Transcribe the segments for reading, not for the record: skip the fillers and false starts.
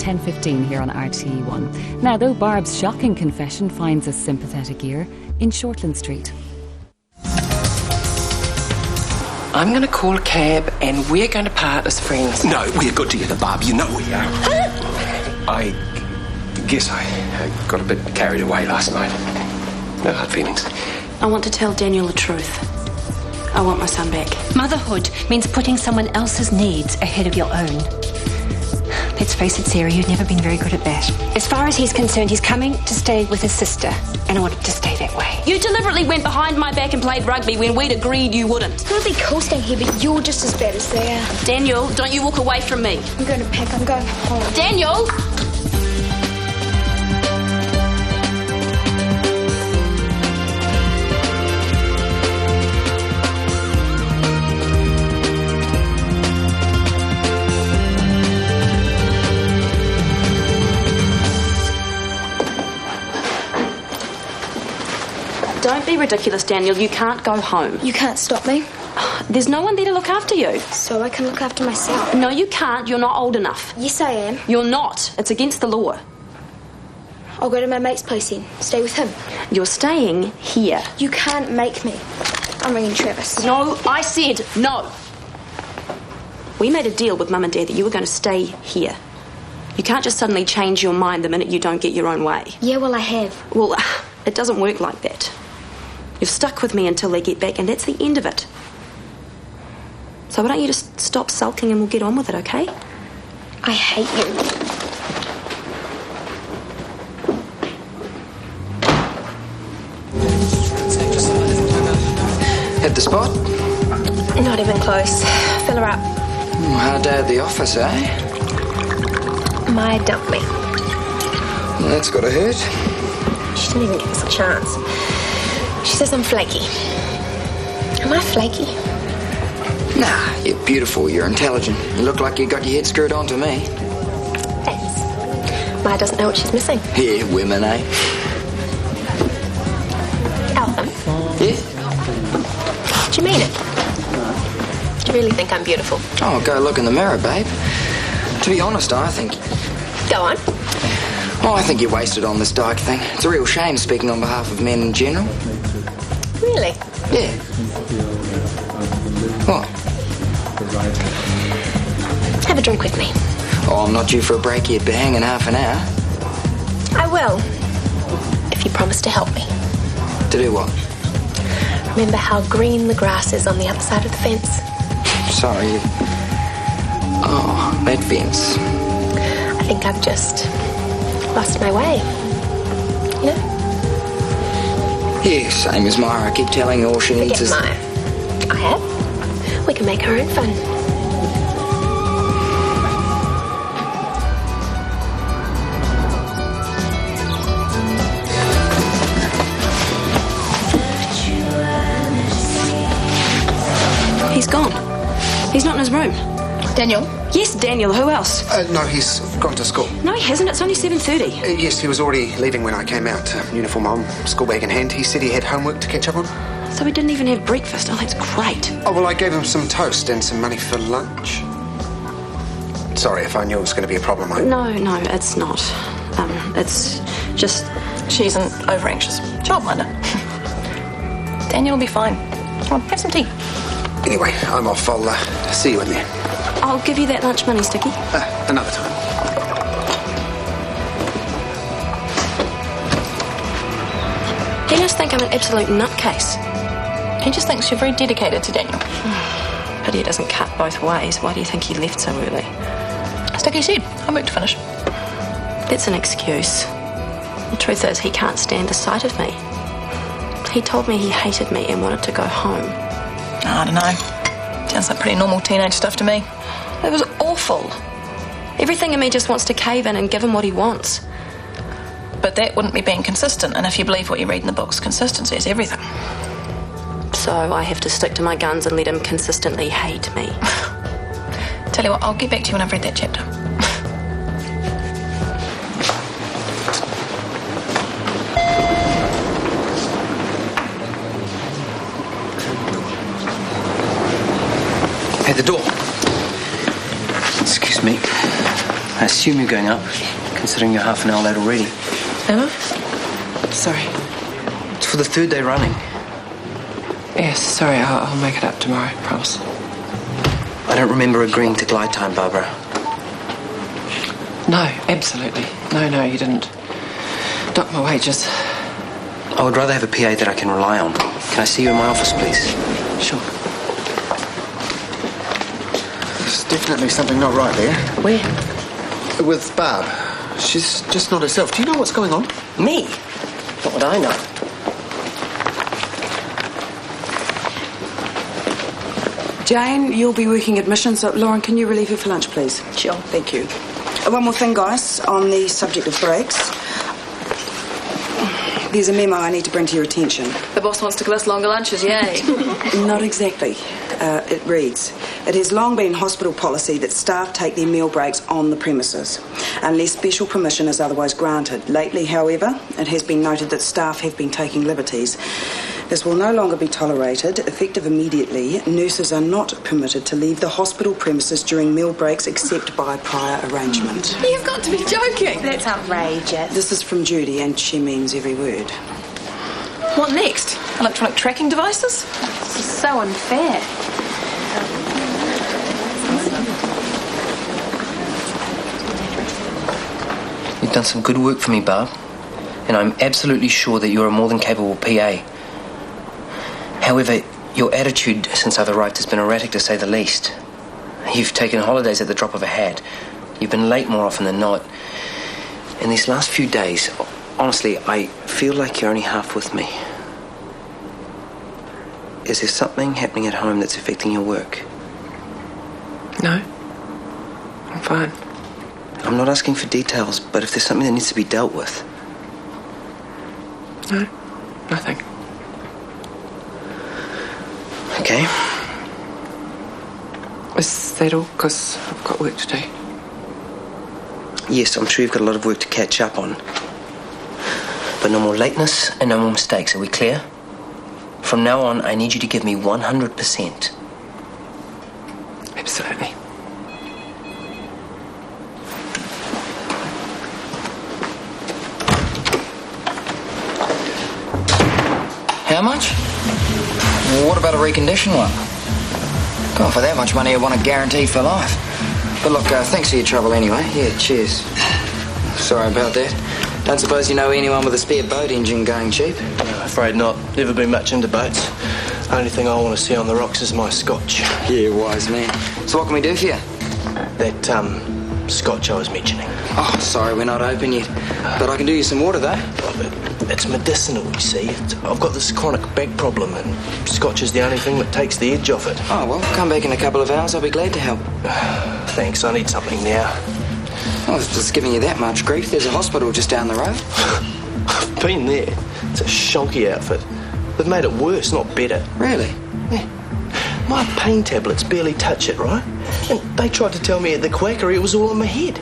10:15 here on RTE1. Now, though Barb's shocking confession finds a sympathetic ear in Shortland Street. I'm going to call a cab and we're going to part as friends. No, we're good together, Barb. You know we are. I guess I got a bit carried away last night. No hard feelings. I want to tell Daniel the truth. I want my son back. Motherhood means putting someone else's needs ahead of your own. Let's face it, Sarah, you've never been very good at that. As far as he's concerned, he's coming to stay with his sister, and I want him to stay that way. You deliberately went behind my back and played rugby when we'd agreed you wouldn't. It would be cool staying here, but you're just as bad as they are. Daniel, don't you walk away from me. I'm going to pack. I'm going home. Daniel! Don't be ridiculous, Daniel. You can't go home. You can't stop me. There's no one there to look after you. So I can look after myself. No, you can't. You're not old enough. Yes, I am. You're not. It's against the law. I'll go to my mate's place then. Stay with him. You're staying here. You can't make me. I'm ringing Travis. No, I said no. We made a deal with Mum and Dad that you were going to stay here. You can't just suddenly change your mind the minute you don't get your own way. Yeah, well, I have. Well, it doesn't work like that. You're stuck with me until they get back, and that's the end of it. So why don't you just stop sulking and we'll get on with it, okay? I hate you. Hit the spot? Not even close. Fill her up. Hard day at the office, eh? Maya dumped me. Well, that's gotta hurt. She didn't even give us a chance. She says I'm flaky. Am I flaky? Nah, you're beautiful, you're intelligent. You look like you got your head screwed onto me. Thanks. Maya doesn't know what she's missing. Yeah, women, eh? Alvin, Yeah? do you mean it? Do you really think I'm beautiful? Oh, go look in the mirror, babe. To be honest, I think... Go on. Oh, I think you're wasted on this dyke thing. It's a real shame speaking on behalf of men in general. Really? Yeah. What? Have a drink with me. Oh, I'm not due for a break yet, but hang in half an hour. I will. If you promise to help me. To do what? Remember how green the grass is on the other side of the fence? Sorry. Oh, that fence. I think I've just lost my way. You know? Yeah, same as Myra. I keep telling her all she needs is... Maya. I have. We can make our own fun. He's gone. He's not in his room. Daniel? Yes, Daniel. Who else? No, he's gone to school. No, he hasn't. It's only 7:30. Yes, he was already leaving when I came out. Uniform on, school bag in hand. He said he had homework to catch up on. So he didn't even have breakfast. Oh, that's great. Oh, well, I gave him some toast and some money for lunch. Sorry if I knew it was going to be a problem. No, it's not. It's just... She isn't over-anxious. Childminder. Daniel will be fine. Come on, have some tea. Anyway, I'm off. I'll see you in there. I'll give you that lunch money, Sticky. Another time. He must think I'm an absolute nutcase. He just thinks you're very dedicated to Daniel. But he doesn't cut both ways. Why do you think he left so early? Sticky said, homework to finish. That's an excuse. The truth is, he can't stand the sight of me. He told me he hated me and wanted to go home. I don't know. Sounds like pretty normal teenage stuff to me. It was awful. Everything in me just wants to cave in and give him what he wants. But that wouldn't be being consistent, and if you believe what you read in the books, consistency is everything. So I have to stick to my guns and let him consistently hate me. Tell you what, I'll get back to you when I've read that chapter. At the door. Excuse me. I assume you're going up, considering you're half an hour late already. Am I? Sorry. It's for the third day running. Yes, sorry, I'll make it up tomorrow, promise. I don't remember agreeing to glide time, Barbara. No, absolutely. No, you didn't. Dock my wages. I would rather have a PA that I can rely on. Can I see you in my office, please? Sure. There's definitely something not right there. Where? With Barb. She's just not herself. Do you know what's going on? Me? What would I know? Jane, you'll be working admissions, so Lauren, can you relieve her for lunch, please? Sure. Thank you. One more thing, guys, on the subject of breaks. There's a memo I need to bring to your attention. The boss wants to give us longer lunches, yay. Not exactly. It reads, it has long been hospital policy that staff take their meal breaks on the premises, unless special permission is otherwise granted. Lately, however, it has been noted that staff have been taking liberties. This will no longer be tolerated. Effective immediately, nurses are not permitted to leave the hospital premises during meal breaks except by prior arrangement. You've got to be joking. That's outrageous. This is from Judy, and she means every word. What next? Electronic tracking devices? This is so unfair. You've done some good work for me, Barb. And I'm absolutely sure that you're a more than capable PA. However, your attitude since I've arrived has been erratic, to say the least. You've taken holidays at the drop of a hat. You've been late more often than not. In these last few days, honestly, I feel like you're only half with me. Is there something happening at home that's affecting your work? No. I'm fine. I'm not asking for details, but if there's something that needs to be dealt with. No, nothing. Okay. Is that all? Because I've got work to do. Yes, I'm sure you've got a lot of work to catch up on. But no more lateness and no more mistakes, are we clear? From now on, I need you to give me 100%. Absolutely. How much? What about a reconditioned one? God, for that much money, I want it guaranteed for life. But look, thanks for your trouble anyway. Yeah, cheers. Sorry about that. Don't suppose you know anyone with a spare boat engine going cheap? No, afraid not. Never been much into boats. Only thing I want to see on the rocks is my scotch. Yeah, wise man. So what can we do for you? That, scotch I was mentioning. Oh, sorry, we're not open yet. But I can do you some water, though. It's medicinal, you see. I've got this chronic back problem, and scotch is the only thing that takes the edge off it. Oh, well, come back in a couple of hours. I'll be glad to help. Thanks, I need something now. Oh, it's just giving you that much grief. There's a hospital just down the road. I've been there. It's a shonky outfit. They've made it worse, not better. Really? Yeah. My pain tablets barely touch it, right? And they tried to tell me at the quackery it was all in my head.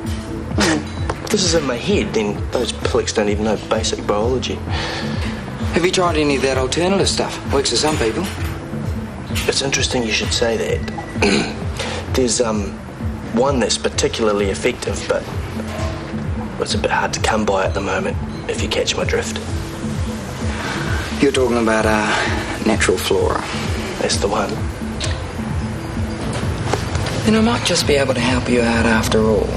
If this is in my head, then those pricks don't even know basic biology. Have you tried any of that alternative stuff? Works for some people. It's interesting you should say that. There's, one that's particularly effective, but it's a bit hard to come by at the moment, if you catch my drift. You're talking about, natural flora. That's the one. Then I might just be able to help you out after all.